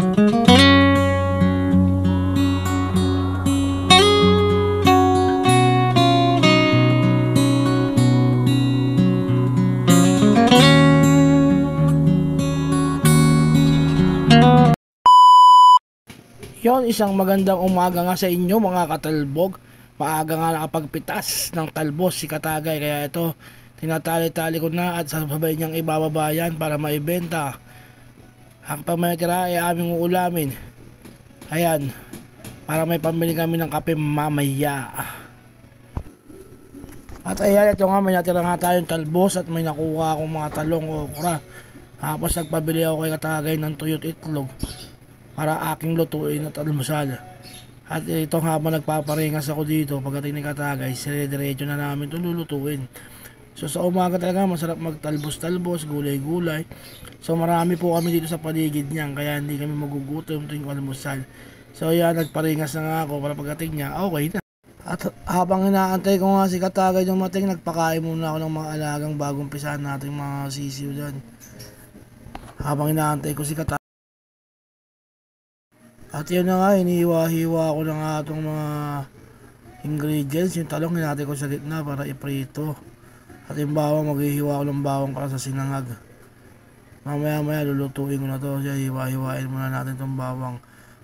Yon, isang magandang umaga nga sa inyo mga katalbog. Maaga nga nakapagpitas ng talbos si Katagay, kaya ito tinatali-tali ko na at sabay niyang ibababa yan para maibenta. Pag may tira ay aming uulamin. Ayan, para may pambili kami ng kape mamaya. At ayan, ito nga, may natira nga tayong talbos at may nakuha akong mga talong okra. Tapos nagpabili ako kay Katagay ng tuyot itlog para aking lutuin at almusal. At ito nga, habang nagpaparingas ako dito, pagdating ni Katagay, dire-diretso na namin ito lulutuin. So sa umaga talaga masarap magtalbos-talbos, gulay-gulay. So marami po kami dito sa paligid niyan, kaya hindi kami magugutom tuwing almusal. So yan, nagparingas na nga ako para pagdating niya, okay na. At habang inaantay ko nga si Katagay dumating, nagpakain muna ako ng mga alagang bagong pisahan natin mga sisiw dyan. Habang inaantay ko si Katagay. At yun na nga, inihiwa-hiwa ko na nga itong mga ingredients. Yung talong hinati ko sa gitna para iprito. At yung bawang, maghihiwa ko ng bawang para sa sinangag. Mamaya-maya lulutuin ko na to. Hiwa-hiwain muna natin itong bawang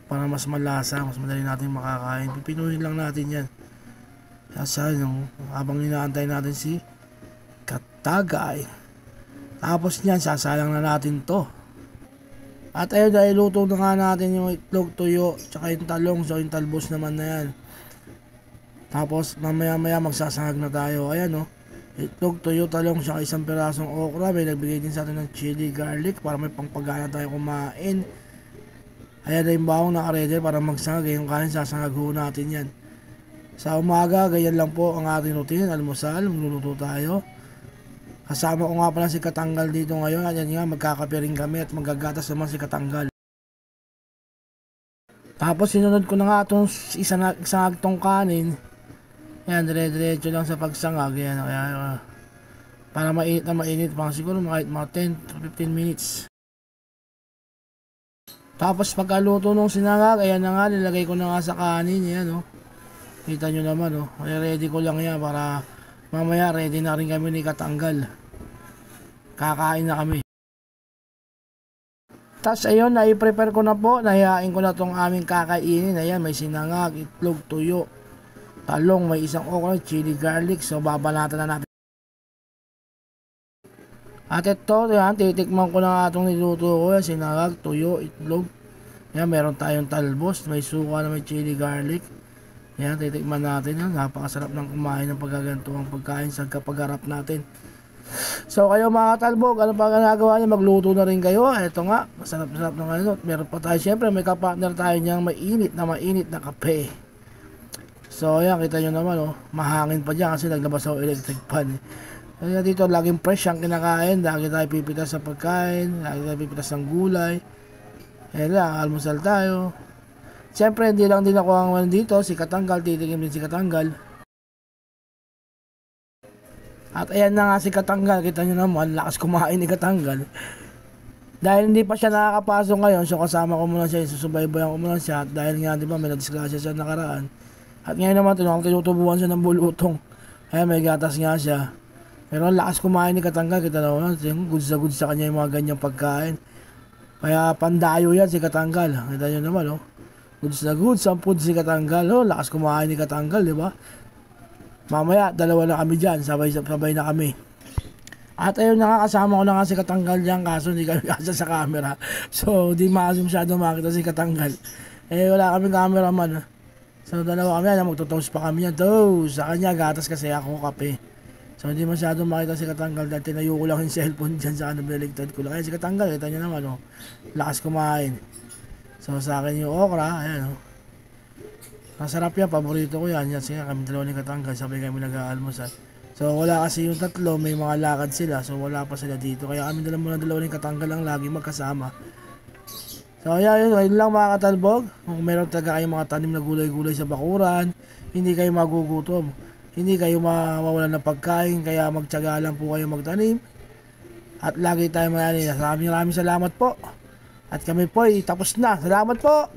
para mas malasa, mas madali natin makakain. Pipinuhin lang natin yan. Yung habang inaantay natin si Katagay. Tapos niyan, sasalang na natin to. At ayun, dahil luto na nga natin yung itlog, tuyo, tsaka yung talong. So yung talbos naman na yan. Tapos mamaya-maya magsasangag na tayo. Ayan o, itlog, tuyo, talong, tsaka isang pirasong okra. May nagbigay din sa atin ng chili, garlic para may pangpagana tayo kumain. Ayan na yung bawang nakaredy para magsangag. Yung kanin, sasangag ho natin yan. Sa umaga, ganyan lang po ang ating routine. Almusal, magluluto tayo. Kasama ko nga pala si Katanggal dito ngayon. Ayan nga, magkakape rin kami at magagatas naman si Katanggal. Tapos sinunod ko na nga itong isang agtong kanin. Ayan, dire-diretso lang sa pagsangag. Ayan, kaya, para mainit na mainit pang siguro kahit mga 10-15 minutes. Tapos pagkaluto nung sinangag, ayan na nga, nilagay ko na nga sa kanin. Ayan, oh. Kita nyo naman, oh. Ready ko lang yan para mamaya ready na rin kami ni Katanggal. Kakain na kami. Tapos ayun, na-prepare ko na po. Nahihain ko na itong aming kakainin. Ayan, may sinangag, itlog, tuyo, talong, may isang okra, chili, garlic. So babalatan na natin. At ito, yan, titikman ko na itong niluto ko. Sinangag, tuyo, itlog. Ayan, meron tayong talbos. May suka na may chili, garlic. Yan, titikman natin yan. Napakasarap ng kumain ng pagkagantuang pagkain sa kapag-harap natin. So kayo mga katalbog, ano pa ginagawa niyo? Magluto na rin kayo. Ito nga, masarap-sarap ng ano. Meron pa tayo, syempre may kapartner tayo niyang mainit na kape. So ayan, kita nyo naman, oh, mahangin pa dyan kasi naglabas ako electric fan. Kaya dito laging fresh ang kinakain. Lagi tayo pipitas sa pagkain, lagi tayo pipitas ng gulay. Ayan lang, almusal tayo. Siyempre, hindi lang din ako ang dito, si Katanggal, titigim din si Katanggal. At ayan na nga si Katanggal, kita nyo naman, lakas kumain ni Katanggal. Dahil hindi pa siya nakakapasok ngayon, so kasama ko muna siya, susubaybayan ko muna siya. At dahil nga, di ba, may nadisgrasya siya nakaraan. At ngayon naman, tinutubuhan siya ng bulutong. Ayan, may gatas nga siya. Pero lakas kumain ni Katanggal, kita naman, goods na goods sa kanya yung mga ganyang pagkain. Kaya pandayo yan si Katanggal, kita nyo naman, oh. Goods na goods, ang food si Katanggal. Oh, lakas kumain ni Katanggal, di ba? Mamaya, dalawa na kami dyan. Sabay na kami. At ayun na nga, kasama ko na nga si Katanggal dyan. Kaso hindi kami kasya sa camera. So, di masyado makita si Katanggal. Eh, wala kaming cameraman. So, dalawa kami. Magtutoast pa kami yan. Toast! Sa kanya, gatas kasi ako kape. So, hindi masyado makita si Katanggal. Dahil tinayo ko lang yung cellphone dyan sa ano, binaligtad ko lang. Kaya si Katanggal, kita nyo naman, oh. Lakas kumain. So sa akin yung okra, ayan o. Masarap yan, paborito ko yan. Yan siya, kami dalawa ni Katanggal, sabay kami nag-aalmusal. So wala kasi yung tatlo, may mga lakad sila. So wala pa sila dito. Kaya kami dalawa ni Katanggal lang lagi magkasama. So ayan, yun lang mga katalbog. Kung meron talaga kayong mga tanim na gulay-gulay sa bakuran, hindi kayo magugutom. Hindi kayo mawawalan ng pagkain, kaya magtiyaga lang po kayo magtanim. At lagi tayo maraming salamat po. At kami po ay tapos na. Salamat po.